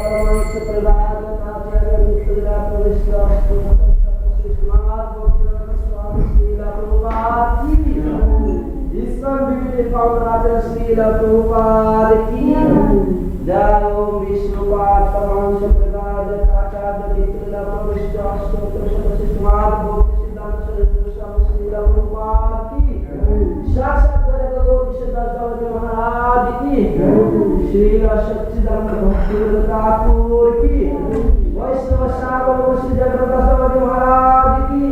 परमहंस प्रहलाद आचार्य मित्रा प्रविष्ट स्वामी श्रीला प्रभुपाद की ईश्वर विविध फाउंडर श्रीला प्रभुपाद की जय ओम विष्णुपाद परमहंस प्रहलाद आचार्य मित्रा प्रविष्ट स्वामी श्रीला प्रभुपाद की साक्षात महाराज की श्री सच्चिदानंद भक्तिवेदांत ठाकुर की वैष्णव सागर श्री जगन्नाथ महाराज की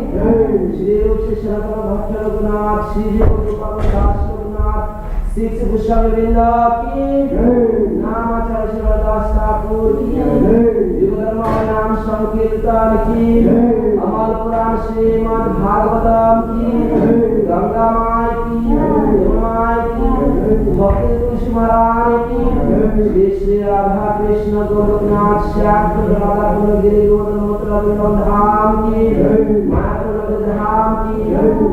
श्री रूप से सनातन भक्त रघुनाथ श्री गोपाल दास रघुनाथ श्री गोस्वामी वृंद की नामाचार्य शिवदास ठाकुर की युगधर्म नाम संकीर्तन की अमल पुराण श्रीमद् भागवतम की गंगा माई की यमुना की भक्ति तुलसी महारानी की श्री श्री राधा कृष्ण गोलोकनाथ श्याम राधा गिरि गोवर्धन धाम की मायापुर धाम की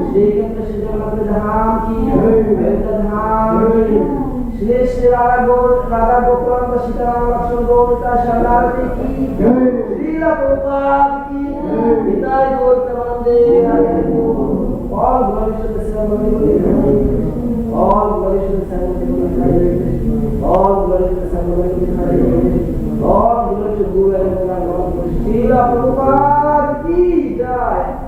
श्री कृष्ण जगन्नाथ धाम की वैकुंठ धाम की श्री श्री राधा गोकुल सीताराम लक्ष्मण गोविंदा शरणार्थी की श्री प्रभुपाद की निताय गौर वंदे all glory to the Son of God, all glory to the Son of God, all glory to the Son of God, all glory to Guru and God, Srila Prabhupada ki jai.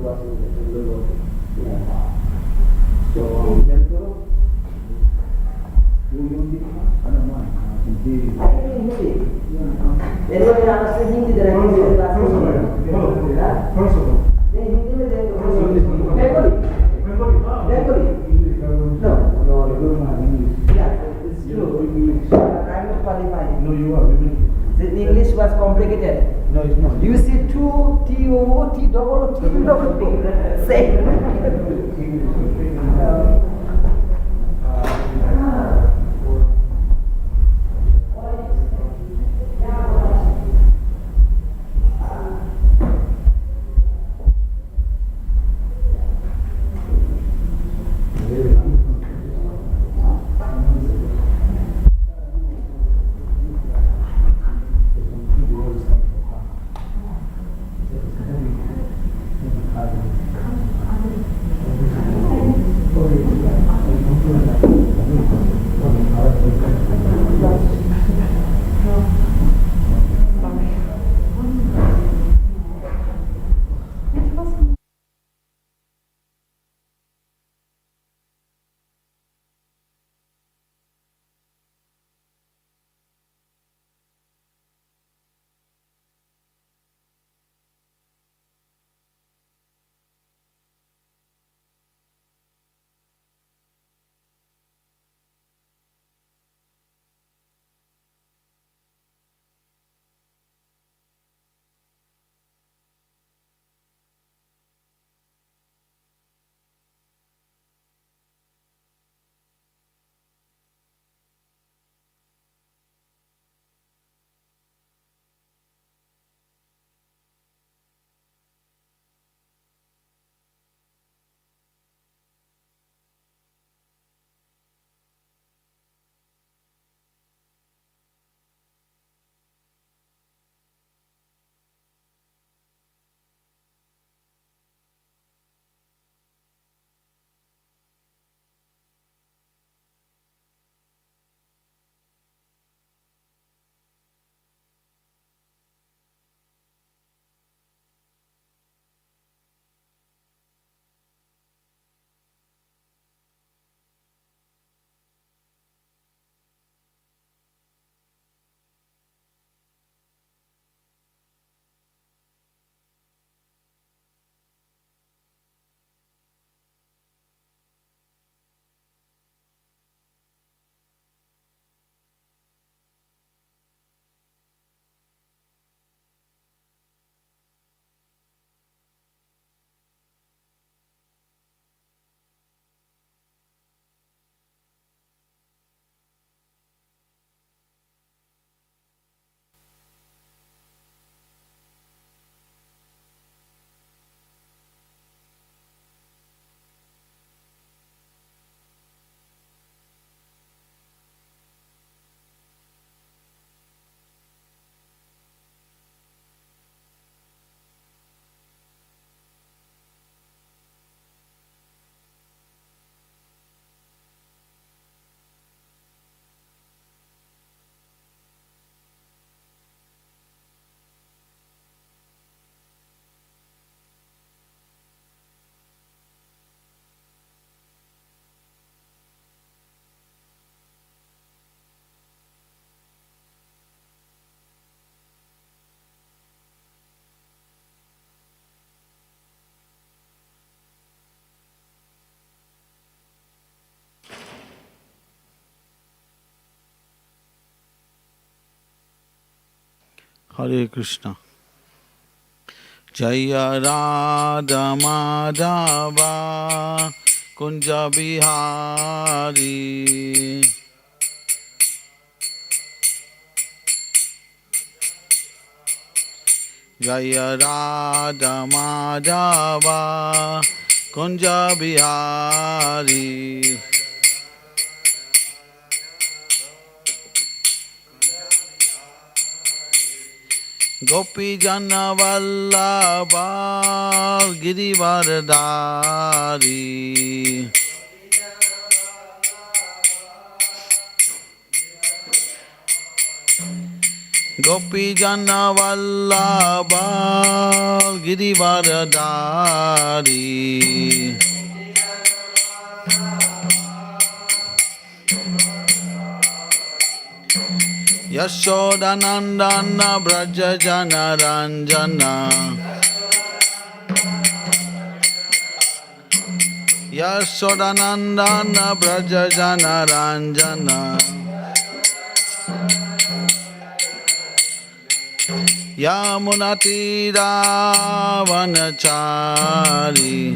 So, therefore, Hindi. Anybody understand Hindi? There are Hindi classes. Hindi में देंगे. Bengali. Bengali. No. Yeah, it's true. I'm not qualified. No, you are. The English was complicated. No, it's not. You see two T-O-O, T-double-O, T-double-O. Same. Hare Krishna. Jaya Radha Madhava Kunja Bihari. Jaya Radha Madhava Kunja Bihari. Gopi Jana Vallabha Girivardhari. Gopi Jana Vallabha Girivaradari Yashodanandana Braja Jana Ranjana Yashodanandana Braja Jana Ranjana Yamunatira Vanachari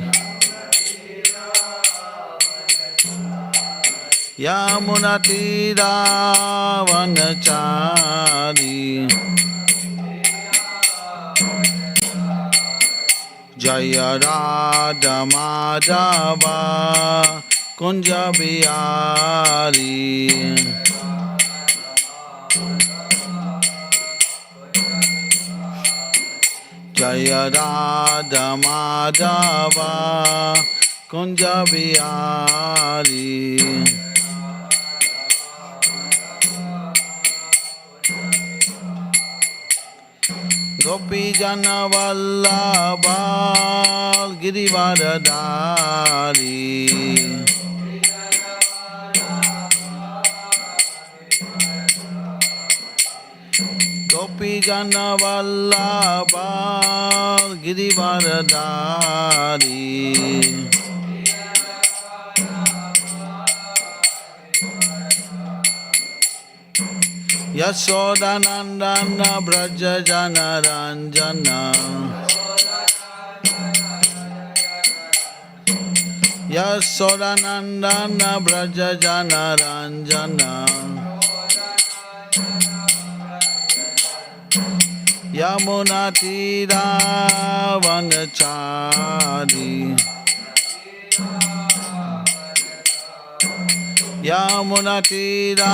Yamunatira Vanachari Jaya Radha Madhava Kunja Bihari Jaya Radha Madhava Kunja Bihari Gopi Jana Vallabha Girivaradari Gopi Jana Vallabha Girivaradari Yashodanandana Braja Jana Ranjana Yashodanandana Braja Jana Ranjana Yamunatira Vanachari Yamunatira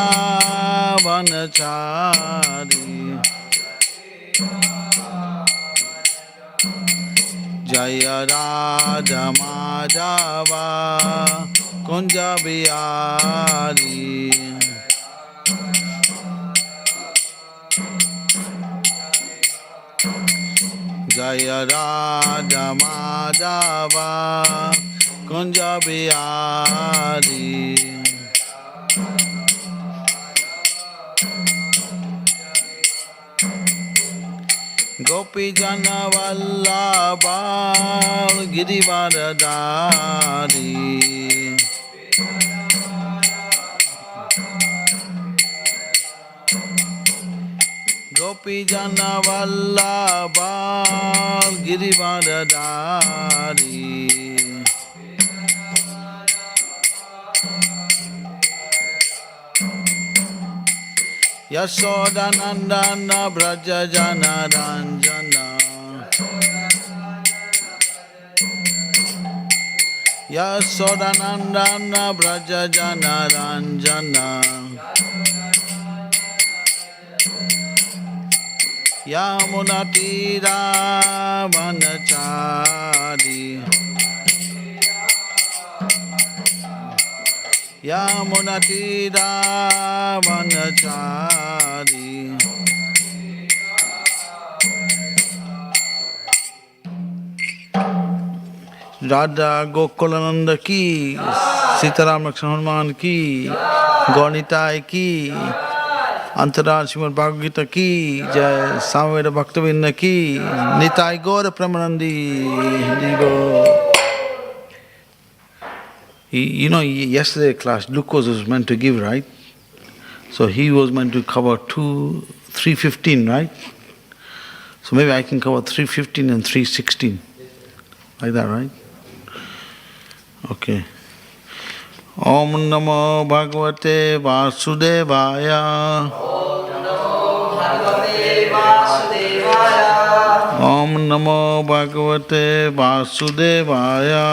Vanachari Jaya Radha Madhava Kunja Bihari Jaya Radha Madhava Kunja Bihari Gopi Jana Vallabha Girivaradari Gopi Jana Vallabha Girivaradari Yashodanandana Braja Jana Ranjana Yashodanandana Braja Jana Ranjana Yamunatira Vanachari Yamunatira Vanachari Radha Gokulananda ki Sitaram Lakshman Hanuman ki Gaunitai ki Antarar Srimad Bhagavad Gita ki Jai Samveda Bhaktivedanta ki Nitai Gaura Pramanandi Digo. You know, yesterday class, glucose was meant to give, right? So he was meant to cover 315, right? So maybe I can cover 315 and 316. Like that, right? Okay. Om Namo Bhagavate Vasudevaya. Om Namo Bhagavate Vasudevaya.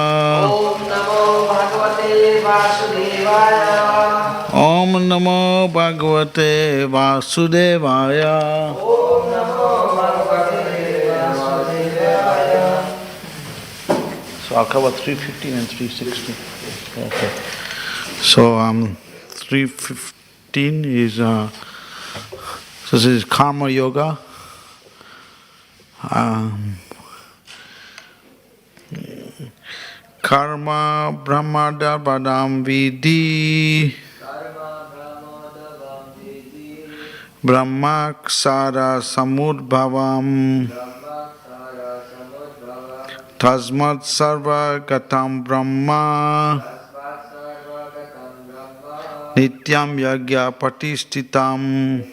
Om Namo Bhagavate Vasudevaya. So I'll cover 315 and 316. Okay. So 315 is So this is karma yoga. Karma brahmada badam vidhi brahmaksara samudbhavam tasmat sarva gatam brahma nityam yagya patistitam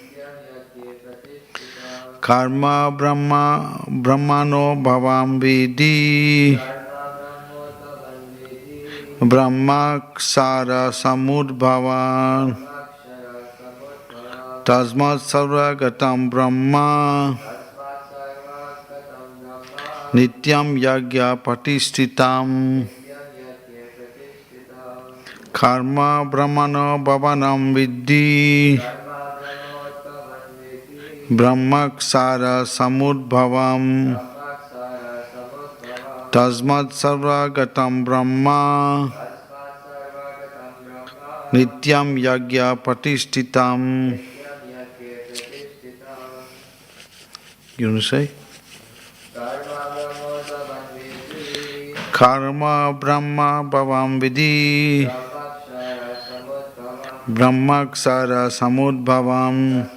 karma brahmano bhavam vidhi brahmaksara samudbhavan tasmat sarva gatam brahma nityam yagya patistitam karma brahmano bhavanam vidhi brahmaksara samudbhavam tasmat sarva gatam brahma nityam yagya patistitam. You want to say? Karma brahma bhavam vidhi brahmaksara samudbhavam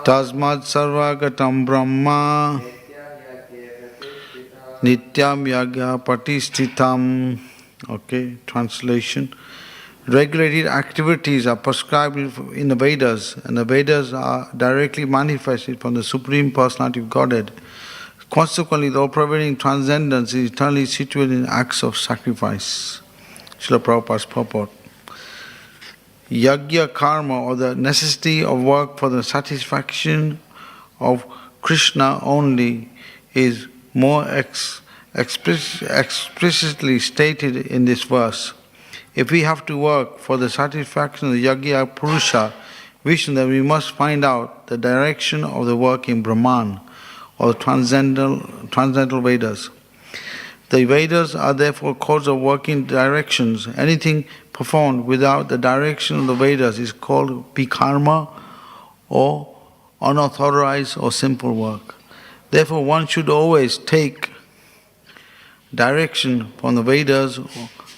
tasmat sarvagatam brahma nityam yagya patistitam. Okay, translation. Regulated activities are prescribed in the Vedas, and the Vedas are directly manifested from the Supreme Personality of Godhead. Consequently, the all-pervading transcendence is eternally situated in acts of sacrifice. Srila Prabhupada's purport. Yagya karma, or the necessity of work for the satisfaction of Krishna only, is more explicitly stated in this verse. If we have to work for the satisfaction of the Yagya Purusha, Vishnu, then we must find out the direction of the work in Brahman, or transcendental Vedas. The Vedas are therefore codes of working directions. Anything performed without the direction of the Vedas is called bikarma, or unauthorized or simple work. Therefore, one should always take direction from the Vedas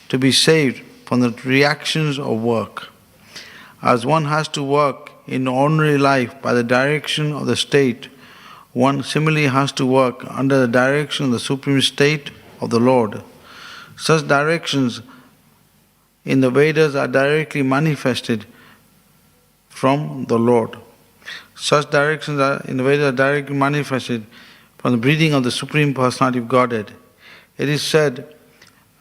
to be saved from the reactions of work. As one has to work in ordinary life by the direction of the state, one similarly has to work under the direction of the supreme state of the Lord. Such directions in the Vedas are directly manifested from the Lord. Such directions in the Vedas are directly manifested from the breathing of the Supreme Personality of Godhead. It is said,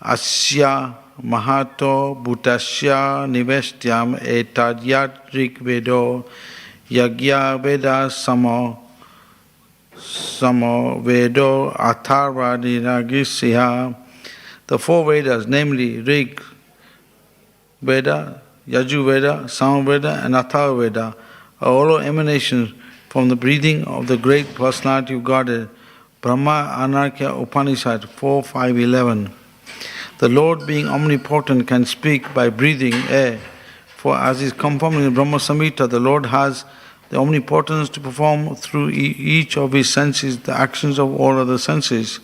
Asya Mahato Bhutasya Niveshtyam Etadyat Rik Vedo Yagya Veda Samo Vedo Atharva Niragisya. The four Vedas, namely Rig Veda, Yaju Veda, Sama Veda, and Atharva Veda, are all emanations from the breathing of the great personality of Godhead. Brahma Anarkya Upanishad 4.5.11. The Lord, being omnipotent, can speak by breathing air. For as is confirmed in Brahma Samhita, the Lord has the omnipotence to perform through each of his senses the actions of all other senses.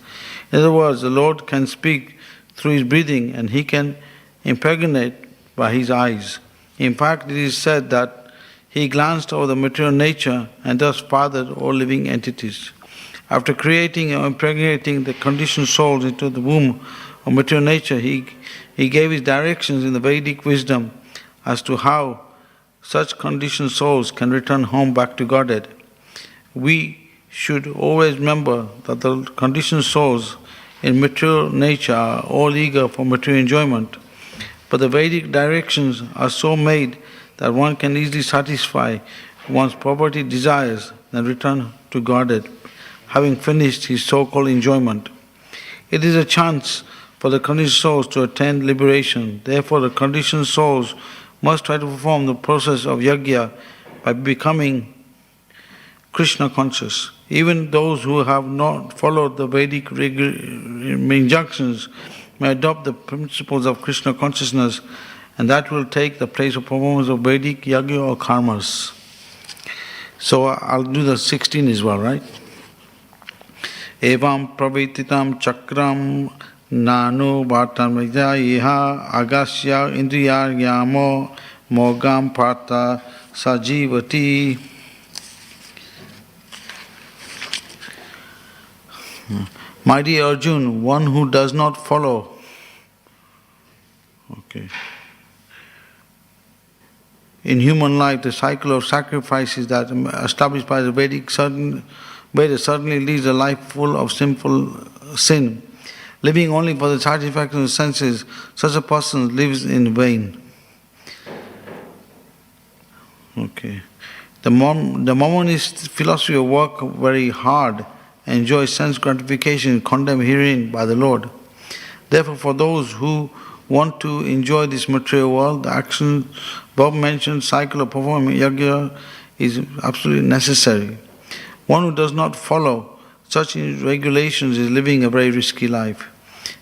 In other words, the Lord can speak through his breathing, and he can impregnate by his eyes. In fact, it is said that he glanced over the material nature and thus fathered all living entities. After creating and impregnating the conditioned souls into the womb of material nature, he gave his directions in the Vedic wisdom as to how such conditioned souls can return home back to Godhead. We should always remember that the conditioned souls in material nature are all eager for material enjoyment, but the Vedic directions are so made that one can easily satisfy one's property desires and return to Godhead, having finished his so-called enjoyment. It is a chance for the conditioned souls to attain liberation. Therefore, the conditioned souls must try to perform the process of yagya by becoming Krishna conscious. Even those who have not followed the Vedic injunctions may adopt the principles of Krishna consciousness, and that will take the place of performance of Vedic yagya or karmas. So I'll do the 16 as well, right? Evam pravititam chakram nano bhatamaya iha agasya indriya yamo mogam partha sajivati. My dear Arjun, one who does not follow, in human life, the cycle of sacrifices that established by the Vedas certainly leads a life full of sinful sin. Living only for the satisfaction of the senses, such a person lives in vain. The Mormonist philosophy of work very hard, enjoy sense gratification, condemned herein by the Lord. Therefore, for those who want to enjoy this material world, the action above mentioned cycle of performing yajna is absolutely necessary. One who does not follow such regulations is living a very risky life,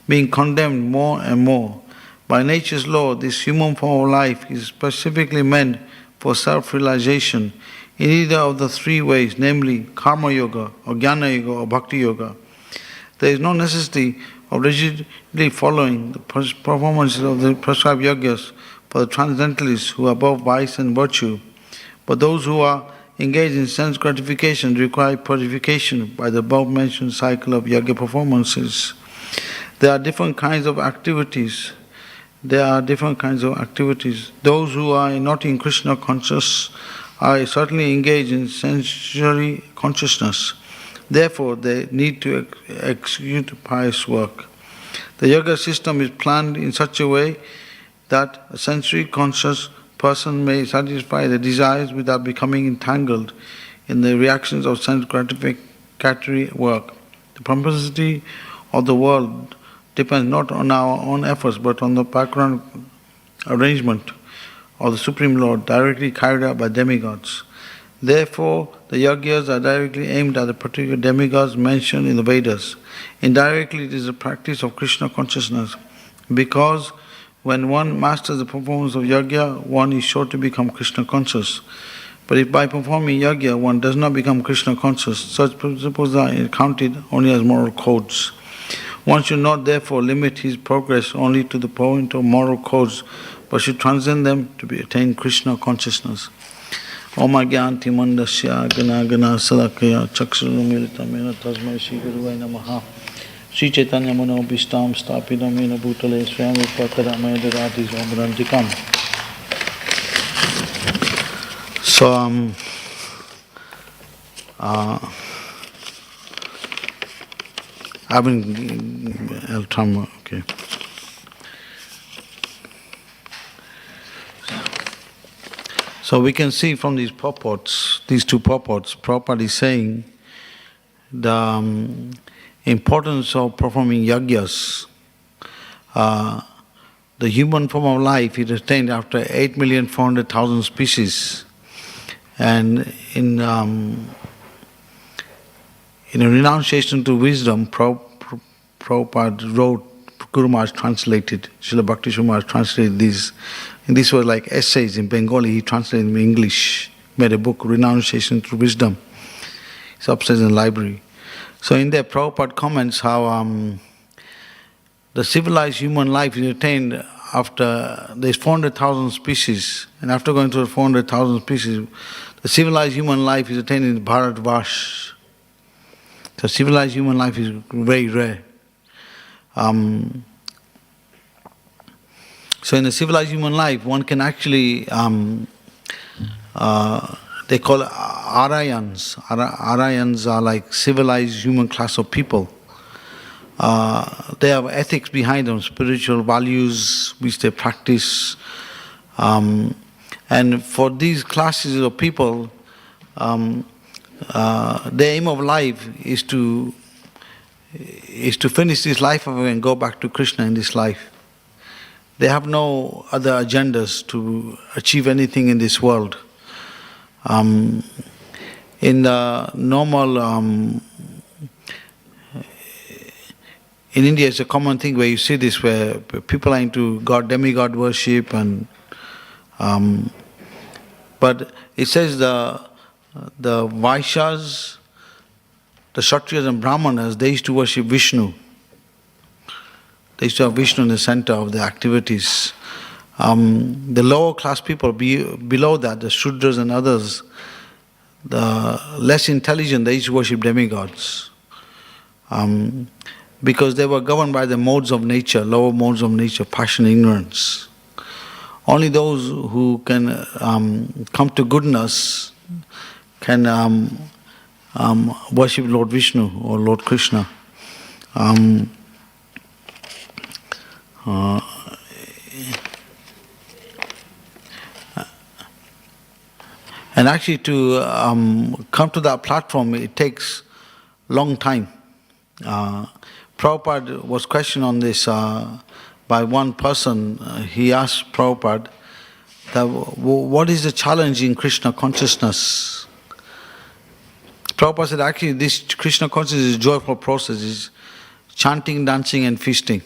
being condemned more and more. By nature's law, this human form of life is specifically meant for self-realization in either of the three ways, namely karma yoga, or jnana yoga, or bhakti yoga. There is no necessity of rigidly following the performances of the prescribed yajnas for the transcendentalists who are above vice and virtue, but those who are engaged in sense gratification require purification by the above-mentioned cycle of yajna performances. There are different kinds of activities. Those who are not in Krishna conscious are certainly engaged in sensory consciousness. Therefore, they need to execute pious work. The yoga system is planned in such a way that a sensory conscious person may satisfy the desires without becoming entangled in the reactions of sense gratificatory work. The propensity of the world depends not on our own efforts but on the background arrangement of the Supreme Lord, directly carried out by demigods. Therefore, the yajnas are directly aimed at the particular demigods mentioned in the Vedas. Indirectly, it is a practice of Krishna consciousness, because when one masters the performance of yajna, one is sure to become Krishna conscious. But if by performing yajna one does not become Krishna conscious, such principles are counted only as moral codes. One should not therefore limit his progress only to the point of moral codes, but should transcend them to attain Krishna consciousness. Om Agyanti Mandasya Gana Gana Salakaya Chakshurumilita Mena Tasmai Shri Guruvai Namaha Sri Chaitanya Mano Bhishtam Stapidam Mena Bhutale Swayam Upakadamaya Dharati Somrantikam. So, I've been, okay. So we can see from these purports, these two purports, Prabhupada is saying the importance of performing yajnas. The human form of life is attained after 8,400,000 species. And in a renunciation to wisdom, Prabhupada wrote, Guru Maharaj translated, Srila Bhakti Maharaj translated these. And these were like essays in Bengali, he translated them in English, made a book, Renunciation to Wisdom. It's upstairs in the library. So in there, Prabhupada comments how the civilized human life is attained after there's 400,000 species, and after going through the 400,000 species, the civilized human life is attained in Bharatvash. So civilized human life is very rare. So in a civilized human life, one can actually, they call it Aryans. Aryans are like civilized human class of people. They have ethics behind them, spiritual values which they practice. And for these classes of people, the aim of life is to finish this life and go back to Krishna in this life. They have no other agendas to achieve anything in this world. In the normal, in India it's a common thing where you see this, where people are into demigod worship, and but it says the the Vaishyas, the Kshatriyas and Brahmanas, they used to worship Vishnu. They used to have Vishnu in the center of the activities. The lower class people below that, the Shudras and others, the less intelligent, they used to worship demigods. Because they were governed by the modes of nature, lower modes of nature, passion, ignorance. Only those who can come to goodness can worship Lord Vishnu or Lord Krishna. And actually to come to that platform, it takes long time. Prabhupada was questioned on this by one person. He asked Prabhupada, that, what is the challenge in Krishna consciousness? Prabhupada said, actually this Krishna consciousness is a joyful process, it's chanting, dancing and feasting.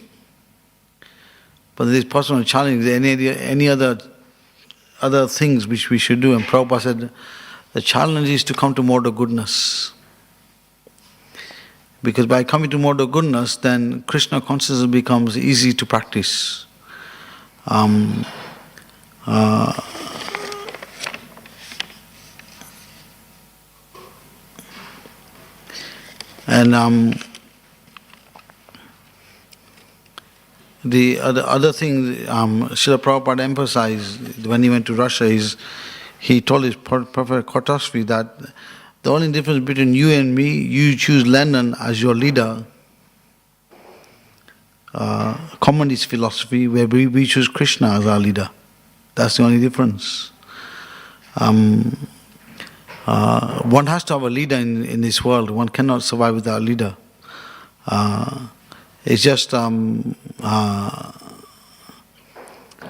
But this personal challenge is any other things which we should do. And Prabhupada said, the challenge is to come to mode of goodness. Because by coming to mode of goodness, then Krishna consciousness becomes easy to practice. And the other thing Srila Prabhupada emphasized when he went to Russia is, he told his Prophet Kotasvi that the only difference between you and me, you choose Lenin as your leader, communist philosophy, where we choose Krishna as our leader. That's the only difference. One has to have a leader in this world. One cannot survive without a leader. It's just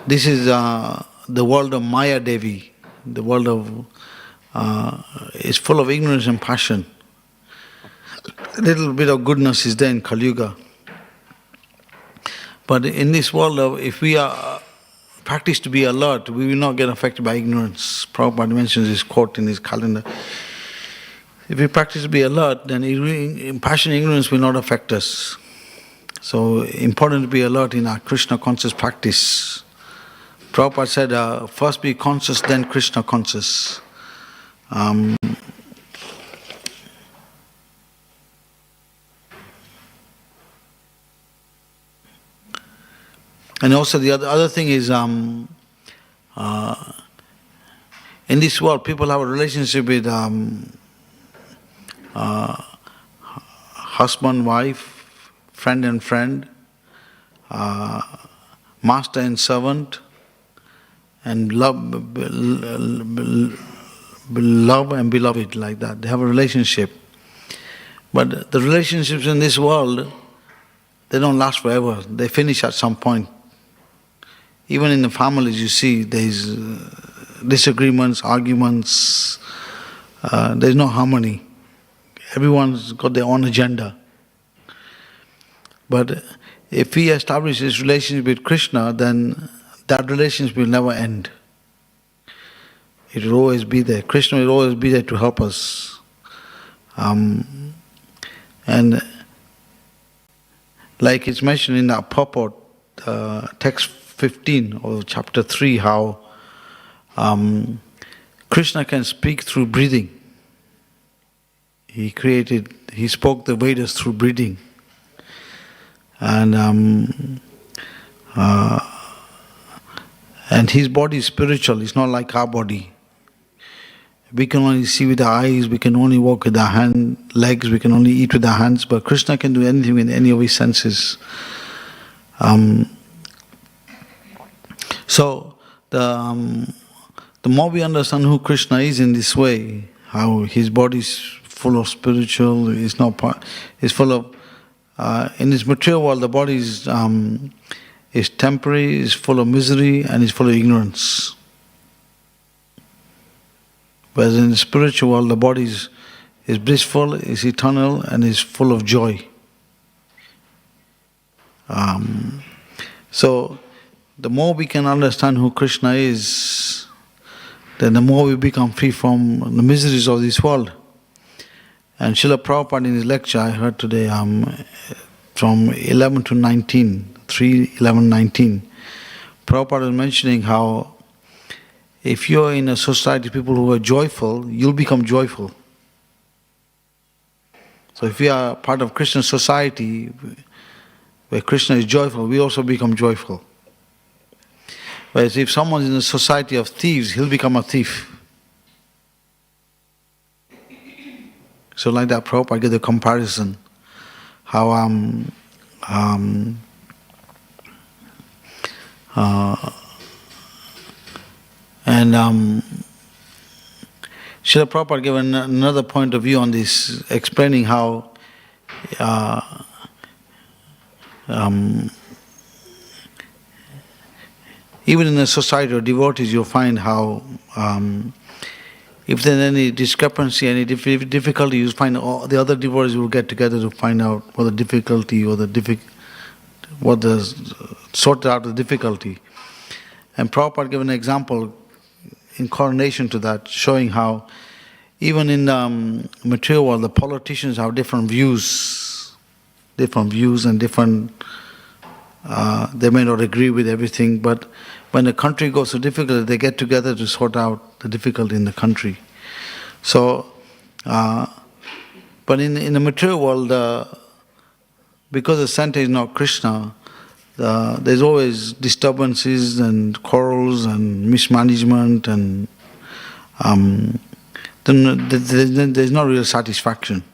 this is the world of Maya Devi. The world of is full of ignorance and passion. A little bit of goodness is there in Kali Yuga. But in this world, if we are practice to be alert, we will not get affected by ignorance. Prabhupada mentions this quote in his calendar. If we practice to be alert, then passion and ignorance will not affect us. So important to be alert in our Krishna conscious practice. Prabhupada said, first be conscious, then Krishna conscious. And also the other thing is, in this world, people have a relationship with husband, wife, friend and friend, master and servant, and love and beloved, like that. They have a relationship. But the relationships in this world, they don't last forever. They finish at some point. Even in the families, you see, there's disagreements, arguments, there's no harmony. Everyone's got their own agenda. But if we establish this relationship with Krishna, then that relationship will never end. It will always be there. Krishna will always be there to help us. And like it's mentioned in that purport, text 15 of chapter 3, how Krishna can speak through breathing. He spoke the Vedas through breathing. And his body is spiritual, it's not like our body. We can only see with our eyes, we can only walk with our legs, we can only eat with our hands, but Krishna can do anything with any of his senses. So the more we understand who Krishna is in this way, how his body is full of spiritual, is full of in this material world, the body is temporary, is full of misery, and is full of ignorance. Whereas in the spiritual world, the body is blissful, is eternal, and is full of joy. So, the more we can understand who Krishna is then the more we become free from the miseries of this world. And Srila Prabhupada in his lecture, I heard today, from 11 to 19, 3, 11, 19, Prabhupada was mentioning how if you're in a society of people who are joyful, you'll become joyful. So if we are part of Krishna society, where Krishna is joyful, we also become joyful. Whereas if someone's in a society of thieves, he'll become a thief. So like that, Prabhupada gave the comparison, how Srila Prabhupada gave another point of view on this, explaining how even in a society of devotees, you'll find how if there's any discrepancy, any difficulty, you'll find all the other devotees will get together to find out what the difficulty or sort out the difficulty. And Prabhupada gave an example in correlation to that, showing how even in the material world, the politicians have different views and different, they may not agree with everything, but when the country goes through difficulty, they get together to sort out the difficulty in the country. So, but in the material world, because the center is not Krishna, there's always disturbances and quarrels and mismanagement, and then there's no real satisfaction.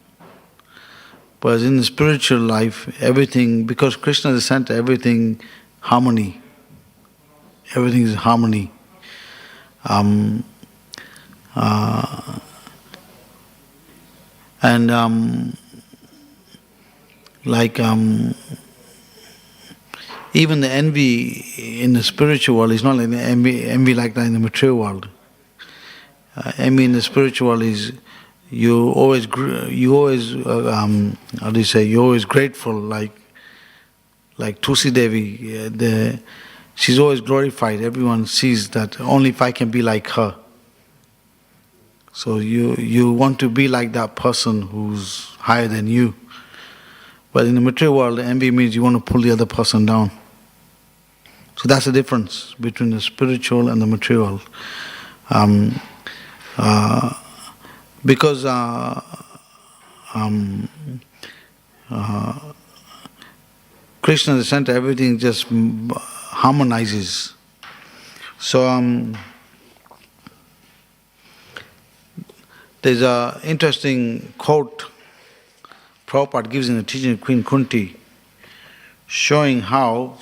But in the spiritual life, everything, because Krishna is the center, everything harmony. Everything is harmony. Even the envy in the spiritual world is not like the envy like that in the material world. Envy in the spiritual world is you're always grateful, like Tulsi Devi. She's always glorified. Everyone sees that only if I can be like her. So you want to be like that person who's higher than you. But in the material world, envy means you want to pull the other person down. So that's the difference between the spiritual and the material world. Because Krishna is the center, everything just harmonizes. So there's an interesting quote Prabhupada gives in the teaching of Queen Kunti, showing how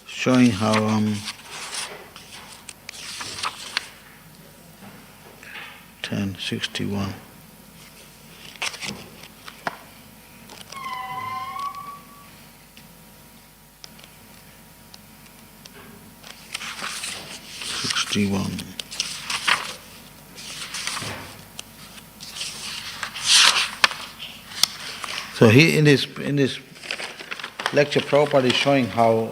showing how 1061. So he in this lecture, Prabhupada is showing how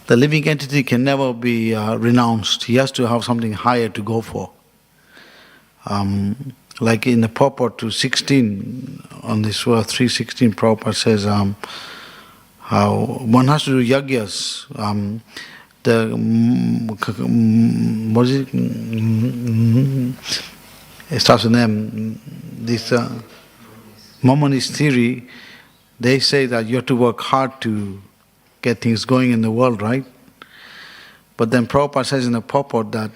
the living entity can never be renounced. He has to have something higher to go for. Like in the purport to 16, on this verse 3:16, Prabhupada says how one has to do yagyas. What is it? It starts with them. This Mamonist theory, they say that you have to work hard to get things going in the world, right? But then Prabhupada says in the purport that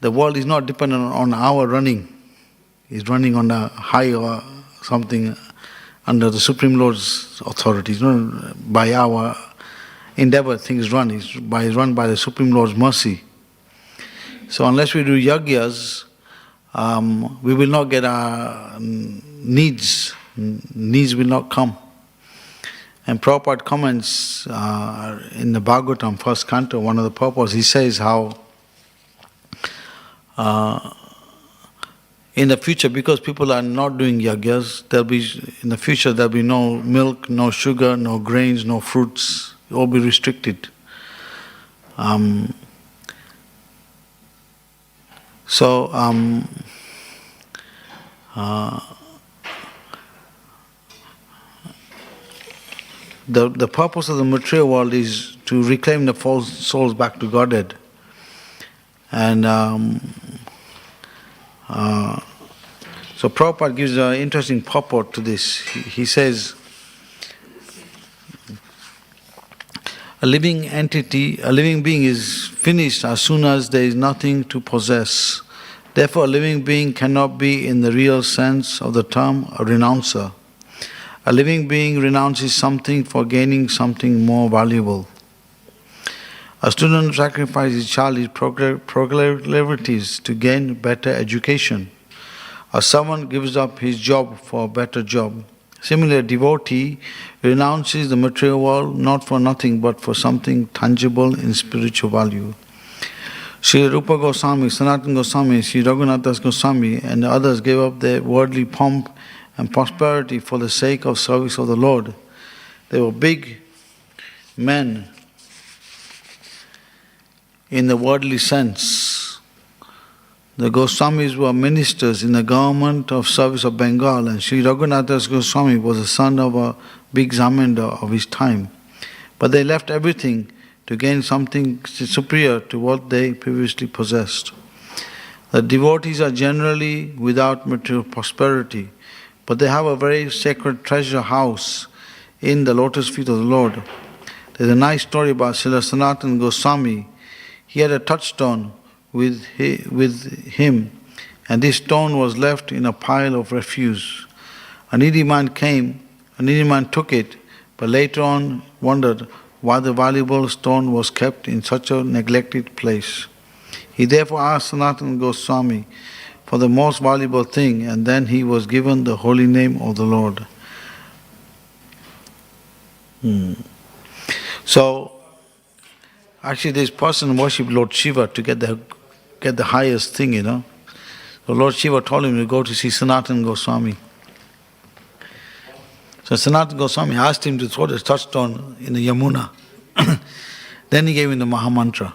the world is not dependent on our running. It's running on a higher something under the Supreme Lord's authority. It's not by our endeavor things run. It's run by the Supreme Lord's mercy. So unless we do yagyas, we will not get our needs. Needs will not come. And Prabhupada comments in the Bhagavatam, first canto, one of the purports, he says how in the future, because people are not doing yagyas, in the future there'll be no milk, no sugar, no grains, no fruits. It will be restricted. The purpose of the material world is to reclaim the false souls back to Godhead. And so Prabhupada gives an interesting purport to this. He says, a living being is finished as soon as there is nothing to possess. Therefore, a living being cannot be, in the real sense of the term, a renouncer. A living being renounces something for gaining something more valuable. A student sacrifices childish proclivities to gain better education. A servant gives up his job for a better job. Similarly, a devotee renounces the material world not for nothing but for something tangible in spiritual value. Sri Rupa Goswami, Sanatana Goswami, Sri Raghunath Goswami and the others gave up their worldly pomp and prosperity for the sake of service of the Lord. They were big men in the worldly sense. The Goswamis were ministers in the government of service of Bengal, and Sri Raghunath Goswami was the son of a big zamindar of his time. But they left everything to gain something superior to what they previously possessed. The devotees are generally without material prosperity, but they have a very sacred treasure house in the lotus feet of the Lord. There's a nice story about Srila Sanatana Goswami. He had a touchstone with him, and this stone was left in a pile of refuse. A needy man took it, but later on wondered why the valuable stone was kept in such a neglected place. He therefore asked Sanatana Goswami for the most valuable thing, and then he was given the holy name of the Lord. So, actually this person worshipped Lord Shiva to get the highest thing, So Lord Shiva told him to go to see Sanatana Goswami. So Sanatana Goswami asked him to throw the touchstone in the Yamuna. Then he gave him the Mahamantra.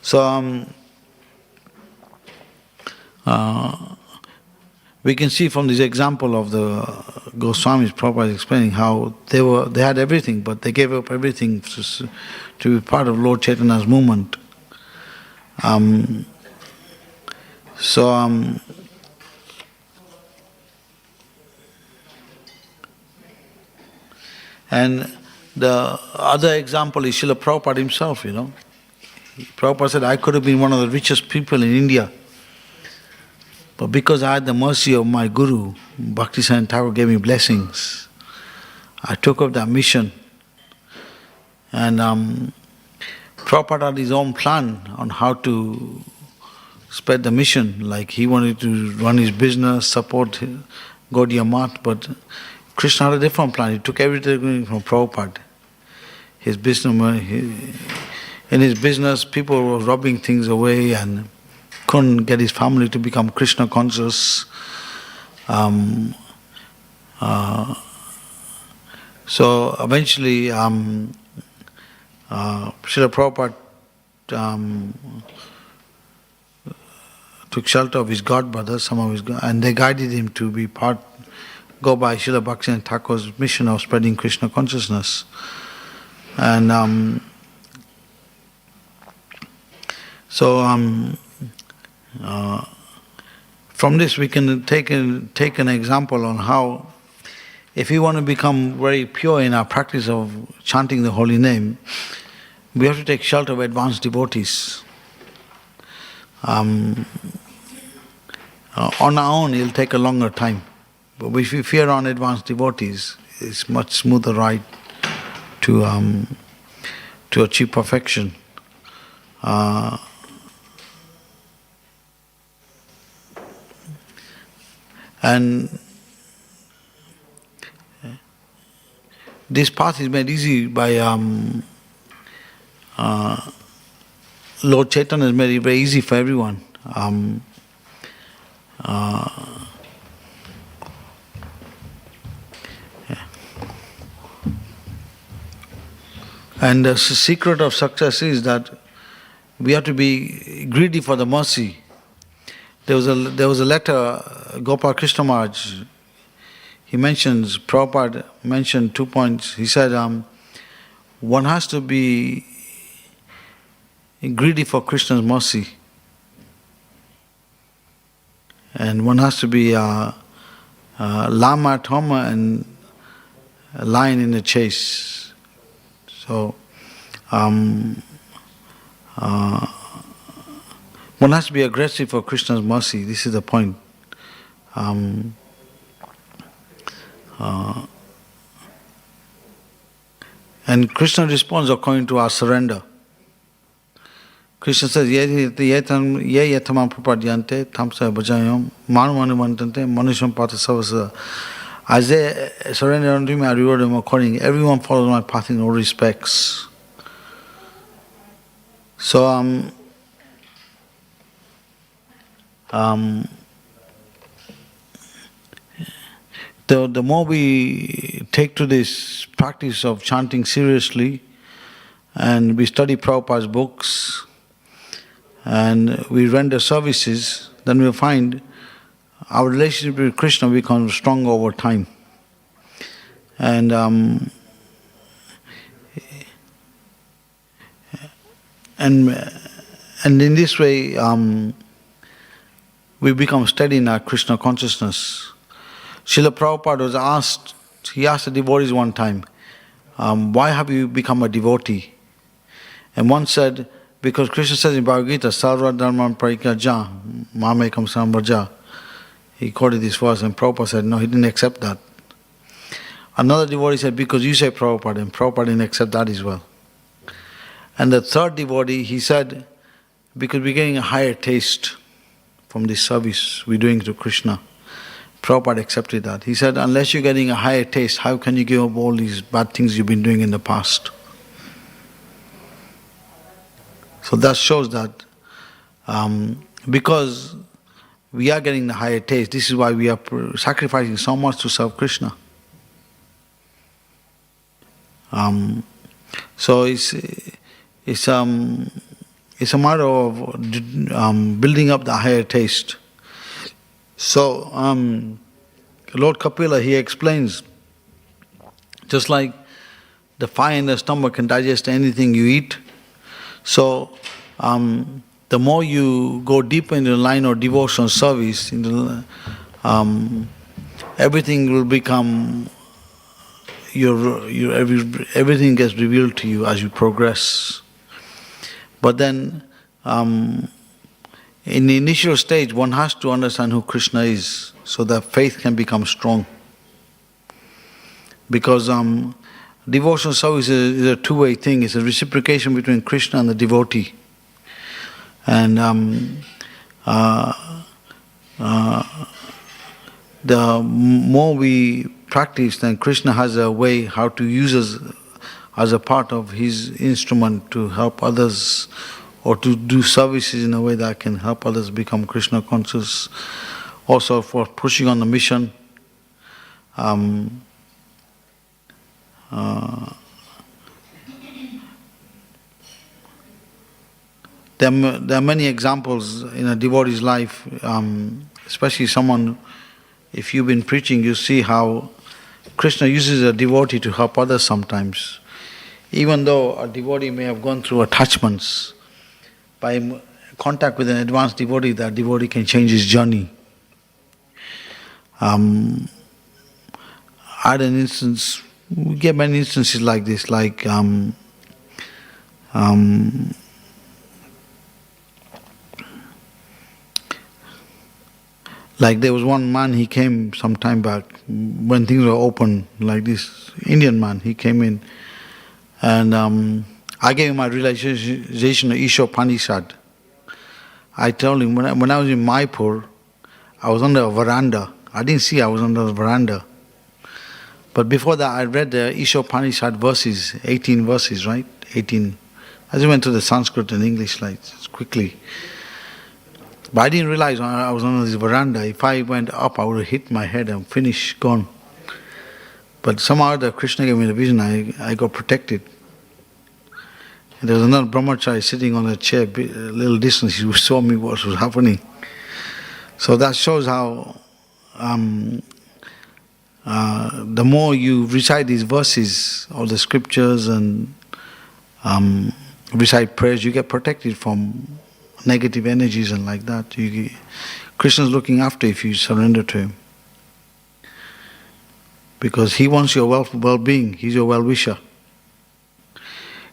So we can see from this example of the Goswamis, Prabhupada explaining how they had everything, but they gave up everything to be part of Lord Chaitanya's movement. And the other example is Srila Prabhupada himself, Prabhupada said, I could have been one of the richest people in India, but because I had the mercy of my Guru, Bhaktivedanta Thakur gave me blessings. I took up that mission. And Prabhupada had his own plan on how to spread the mission. Like he wanted to run his business, support Gaudiya Math, but Krishna had a different plan. He took everything from Prabhupada. His business, in his business, people were robbing things away and couldn't get his family to become Krishna conscious. So eventually, Srila Prabhupada took shelter of his god brothers, and they guided him to go by Srila Bhaktivedanta Thakur's mission of spreading Krishna consciousness. And from this we can take an example on how, if we want to become very pure in our practice of chanting the holy name, we have to take shelter of advanced devotees. On our own, it'll take a longer time. But if we fear on advanced devotees, it's much smoother ride to achieve perfection. And this path is made easy by Lord Chaitanya has made it very easy for everyone. And the secret of success is that we have to be greedy for the mercy. There was a letter, Gopal Krishna Maharaj, he mentions, Prabhupada mentioned 2 points. He said, one has to be greedy for Krishna's mercy. And one has to be lama at home and a lion in the chase. So, one has to be aggressive for Krishna's mercy. This is the point. And Krishna responds according to our surrender. Krishna says, ye yatamam prapadyante tamsa bhajayam manumantante manusham pata savasa. As they surrender unto me, I reward them accordingly. Everyone follows my path in all respects. So, the more we take to this practice of chanting seriously, and we study Prabhupada's books, and we render services, then we'll find our relationship with Krishna becomes strong over time. And in this way, we become steady in our Krishna consciousness. Srila Prabhupada was asked, he asked the devotees one time, why have you become a devotee? And one said, because Krishna says in Bhagavad Gita, Sarva Dharma Parikaja, Mamekam Sambraja. He quoted this verse and Prabhupada said, no, he didn't accept that. Another devotee said, because you say Prabhupada, and Prabhupada didn't accept that as well. And the third devotee, he said, because we're getting a higher taste from this service we're doing to Krishna. Prabhupada accepted that. He said, unless you're getting a higher taste, how can you give up all these bad things you've been doing in the past? So that shows that because we are getting the higher taste, this is why we are sacrificing so much to serve Krishna. So it's a matter of building up the higher taste. So Lord Kapila, he explains, just like the fire in the stomach can digest anything you eat, so the more you go deeper into the line of devotional service, everything will become everything gets revealed to you as you progress. But then, in the initial stage, one has to understand who Krishna is, so that faith can become strong. Because devotional service is a two-way thing. It's a reciprocation between Krishna and the devotee. And the more we practice, then Krishna has a way how to use us as a part of his instrument to help others, or to do services in a way that can help others become Krishna conscious. Also for pushing on the mission. There are many examples in a devotee's life, especially someone, if you've been preaching, you see how Krishna uses a devotee to help others sometimes. Even though a devotee may have gone through attachments, by contact with an advanced devotee, that devotee can change his journey. I had an instance, we get many instances like this, like there was one man, he came some time back, when things were open like this, Indian man, he came in, and I gave him my realization of Isha Upanishad. I told him, when I was in Mayapur, I was under a veranda. I didn't see I was under the veranda. But before that, I read the Isha Upanishad verses, 18 verses, right? 18. I just went to the Sanskrit and English like quickly. But I didn't realize I was on this veranda. If I went up, I would have hit my head and finished, gone. But somehow the Krishna gave me the vision. I got protected. And there was another brahmachari sitting on a chair, a little distance. He saw me what was happening. So that shows how the more you recite these verses, all the scriptures, and recite prayers, you get protected from negative energies and like that. Krishna's looking after if you surrender to him. Because he wants your well-being. He's your well-wisher.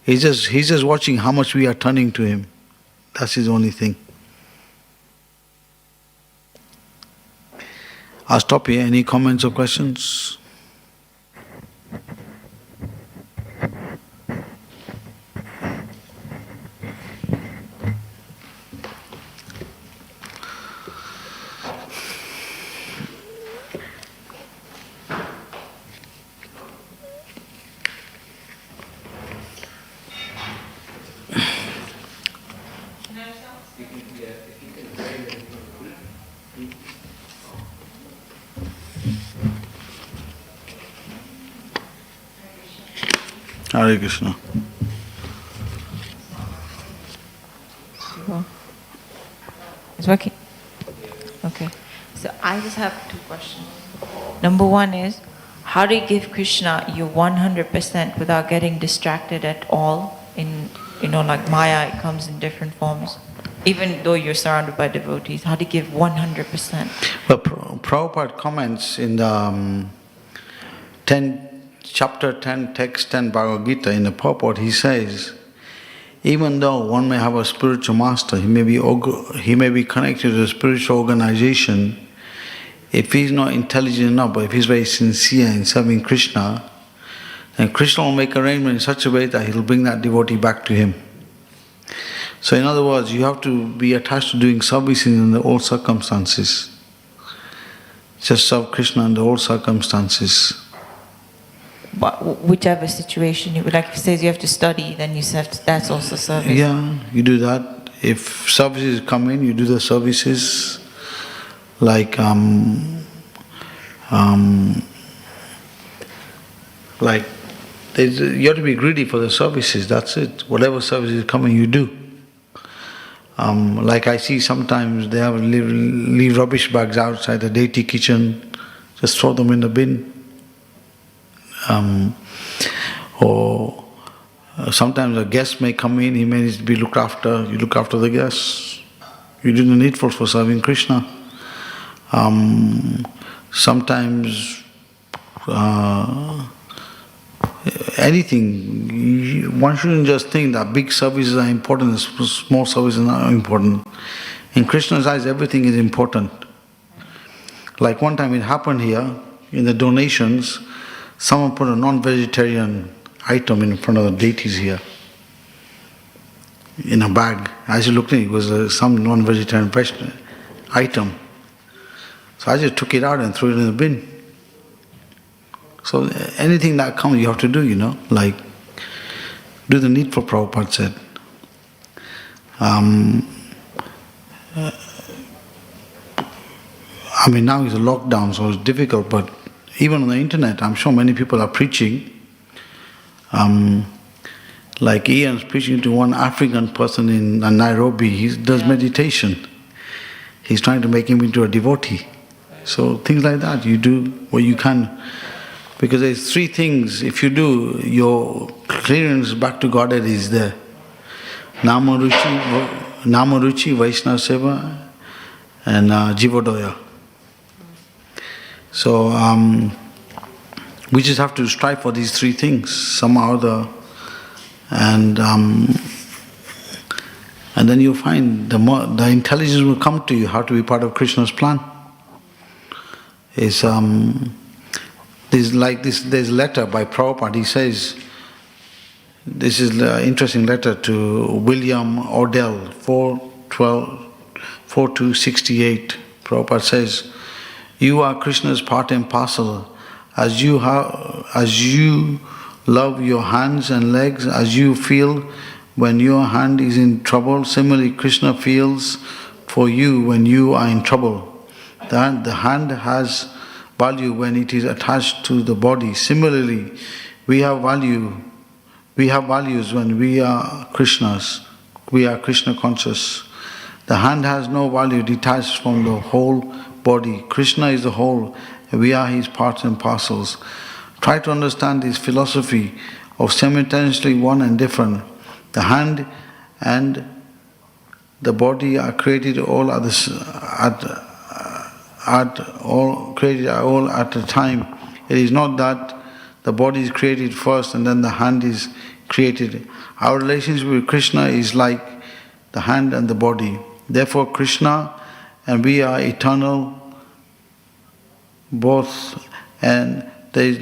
He's just watching how much we are turning to him. That's his only thing. I'll stop here. Any comments or questions? Hare Krishna. It's working? Okay. So I just have 2 questions. Number 1 is, how do you give Krishna your 100% without getting distracted at all? Like Maya, it comes in different forms. Even though you're surrounded by devotees, how do you give 100%? Well, Prabhupada comments in the chapter 10, text 10 Bhagavad Gita, in the purport, he says, even though one may have a spiritual master, he may be connected to a spiritual organization, if he's not intelligent enough, but if he's very sincere in serving Krishna, then Krishna will make arrangement in such a way that he'll bring that devotee back to him. So in other words, you have to be attached to doing services in all circumstances. Just serve Krishna under all circumstances. But whichever situation, like if it says you have to study, then that's also service. Yeah, you do that. If services come in, you do the services. Like you have to be greedy for the services. That's it. Whatever service is coming, you do. Like I see sometimes they have leave rubbish bags outside the deity kitchen. Just throw them in the bin. Or sometimes a guest may come in, he may need to be looked after. You look after the guests. You do the needful for serving Krishna. Sometimes anything, one shouldn't just think that big services are important and small services are not important. In Krishna's eyes, everything is important. Like one time it happened here, in the donations, someone put a non-vegetarian item in front of the deities here, in a bag. As you looked at it, it was some non-vegetarian item. So I just took it out and threw it in the bin. So anything that comes, you have to do, like do the needful, Prabhupada said. Now it's a lockdown, so it's difficult, but even on the internet, I'm sure many people are preaching. Like Ian's preaching to one African person in Nairobi. He does meditation. He's trying to make him into a devotee. So things like that, you do what you can. Because there's 3 things, if you do, your clearance back to Godhead is there. Nama Ruchi, Vaishnava Seva, and Jivodaya. So we just have to strive for these 3 things somehow or other, and then you'll find the intelligence will come to you how to be part of Krishna's plan. There's a letter by Prabhupada. He says, this is an interesting letter to William Odell, 4268. Prabhupada says, you are Krishna's part and parcel. As you love your hands and legs, as you feel when your hand is in trouble, similarly Krishna feels for you when you are in trouble. The hand has value when it is attached to the body. Similarly, we have values when we are Krishnas. We are Krishna conscious. The hand has no value detached from the whole body. Krishna is the whole, and we are his parts and parcels. Try to understand this philosophy of simultaneously one and different. The hand and the body are created all at a time. It is not that the body is created first and then the hand is created. Our relationship with Krishna is like the hand and the body. Therefore, Krishna and we are eternal, both, and there is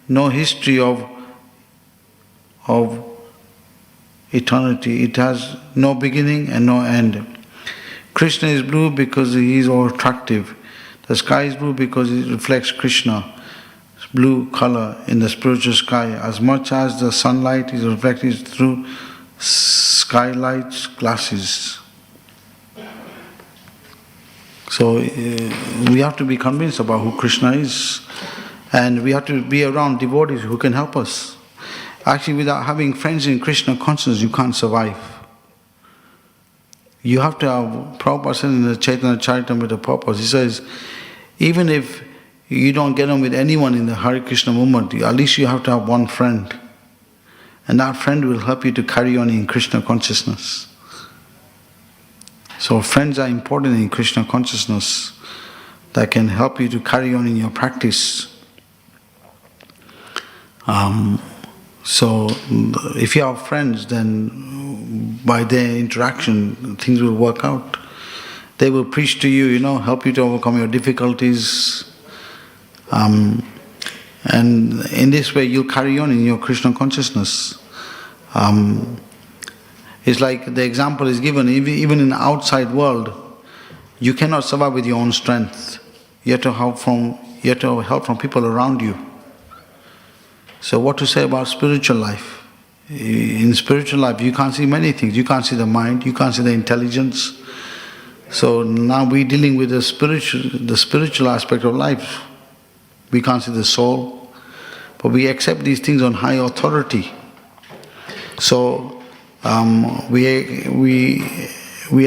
no history of eternity. It has no beginning and no end. Krishna is blue because he is all attractive. The sky is blue because it reflects Krishna. It's blue color in the spiritual sky. As much as the sunlight is reflected through skylight's glasses. So we have to be convinced about who Krishna is, and we have to be around devotees who can help us. Actually, without having friends in Krishna consciousness, you can't survive. You have to have, Prabhupada said in the Chaitanya Charitamrita purpose, he says, even if you don't get on with anyone in the Hare Krishna movement, at least you have to have one friend. And that friend will help you to carry on in Krishna consciousness. So friends are important in Krishna consciousness that can help you to carry on in your practice. So if you have friends, then by their interaction, things will work out. They will preach to you, help you to overcome your difficulties. And in this way, you'll carry on in your Krishna consciousness. It's like the example is given, even in the outside world, you cannot survive with your own strength. You have to help from people around you. So what to say about spiritual life? In spiritual life, you can't see many things. You can't see the mind, you can't see the intelligence. So now we're dealing with the spiritual aspect of life. We can't see the soul, but we accept these things on high authority. So we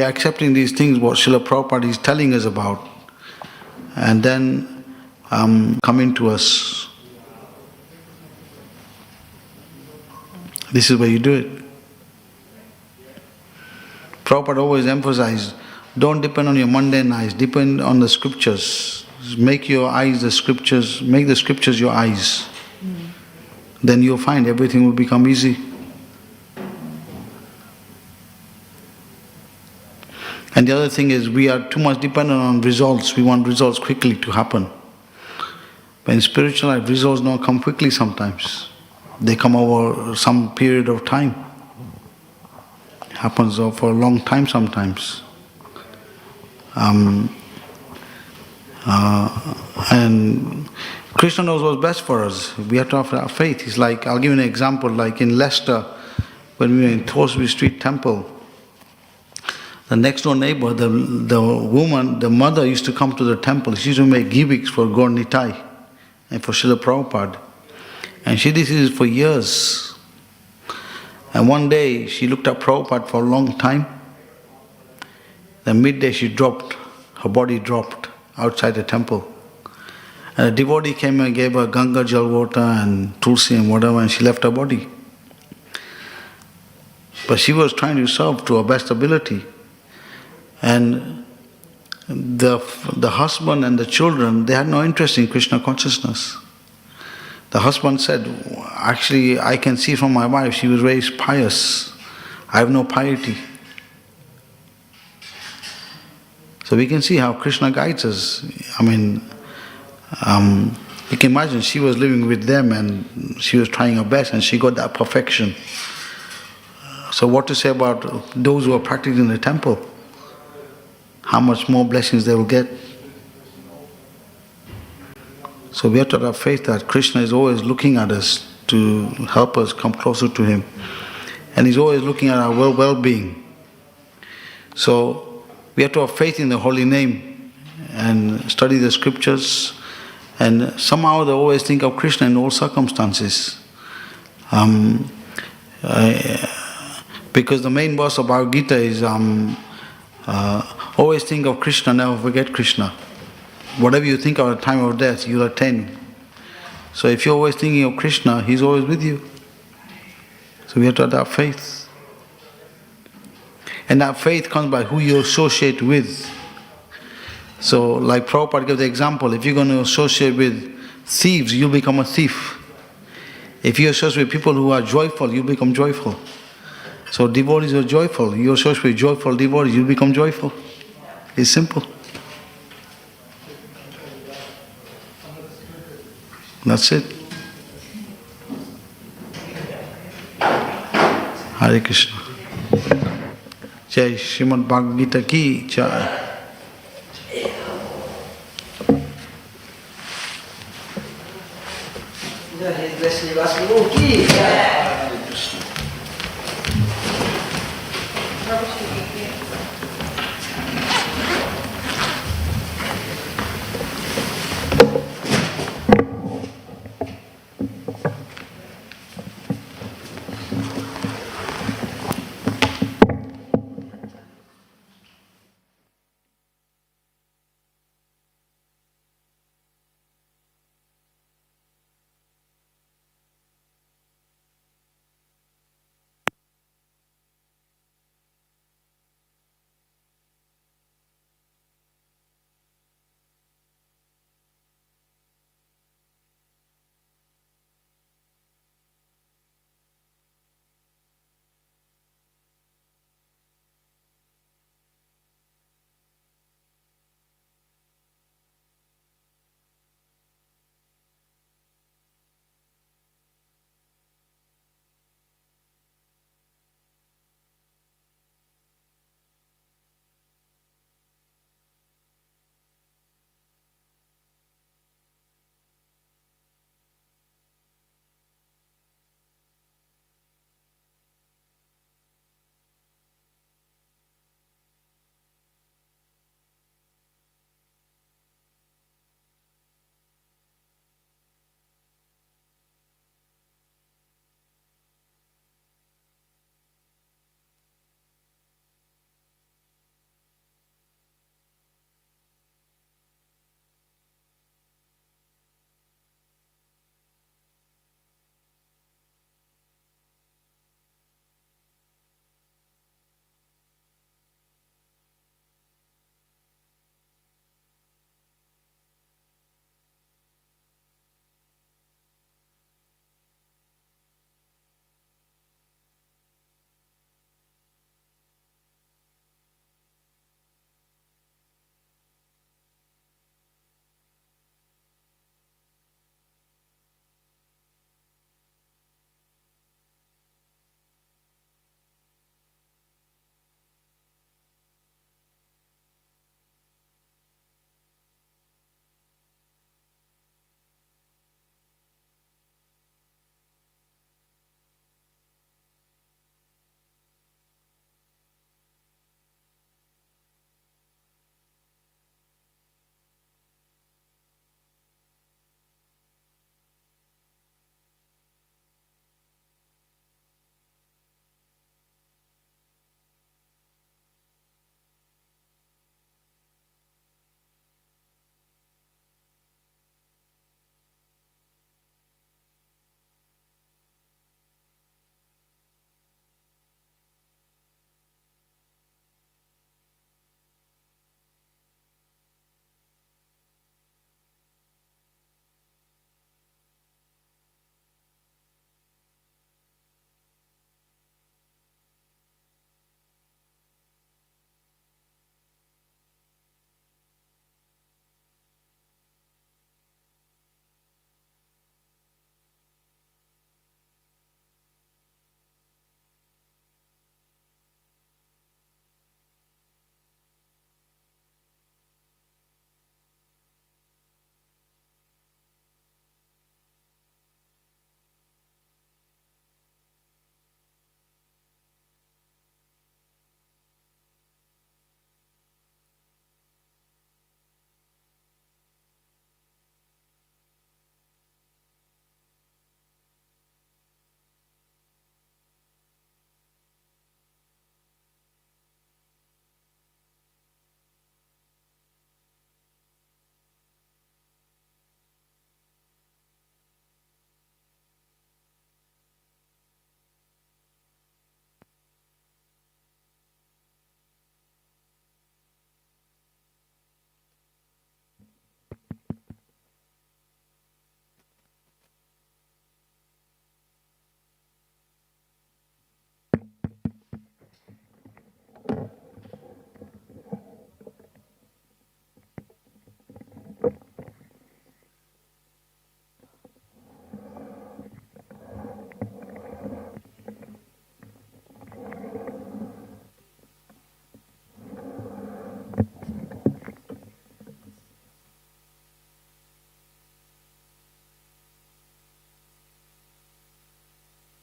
are accepting these things, what Srila Prabhupada is telling us about, and then coming to us. This is where you do it. Prabhupada always emphasized, don't depend on your mundane eyes, depend on the scriptures. Make your eyes the scriptures, make the scriptures your eyes. Then you'll find everything will become easy. And the other thing is, we are too much dependent on results. We want results quickly to happen. But in spiritual life, results don't come quickly sometimes. They come over some period of time. It happens for a long time sometimes. And Krishna knows what's best for us. We have to have faith. It's like, I'll give you an example, like in Leicester, when we were in Thorsby Street Temple, the next door neighbor, the woman, the mother used to come to the temple. She used to make gimmicks for Gaur Nitai and for Srila Prabhupada. And she did this for years. And one day she looked at Prabhupada for a long time. Then midday she dropped, her body dropped outside the temple. And a devotee came and gave her Ganga Jal water and Tulsi and whatever, and she left her body. But she was trying to serve to her best ability. And the husband and the children, they had no interest in Krishna consciousness. The husband said, actually, I can see from my wife, she was raised pious. I have no piety. So we can see how Krishna guides us. I mean, you can imagine she was living with them and she was trying her best and she got that perfection. So what to say about those who are practicing in the temple? How much more blessings they will get. So we have to have faith that Krishna is always looking at us to help us come closer to Him. And He's always looking at our well-being. So we have to have faith in the holy name and study the scriptures, and somehow they always think of Krishna in all circumstances. Because the main verse of Bhagavad Gita is always think of Krishna, never forget Krishna. Whatever you think of at the time of death, you'll attain. So if you're always thinking of Krishna, He's always with you. So we have to have faith. And that faith comes by who you associate with. So like Prabhupada gives the example, if you're going to associate with thieves, you'll become a thief. If you associate with people who are joyful, you become joyful. So devotees are joyful. You associate with joyful devotees, you become joyful. It's simple. That's it. Hare Krishna. Jai Srimad Bhagavad Gita ki Jai. His blessed Guru ki Jai.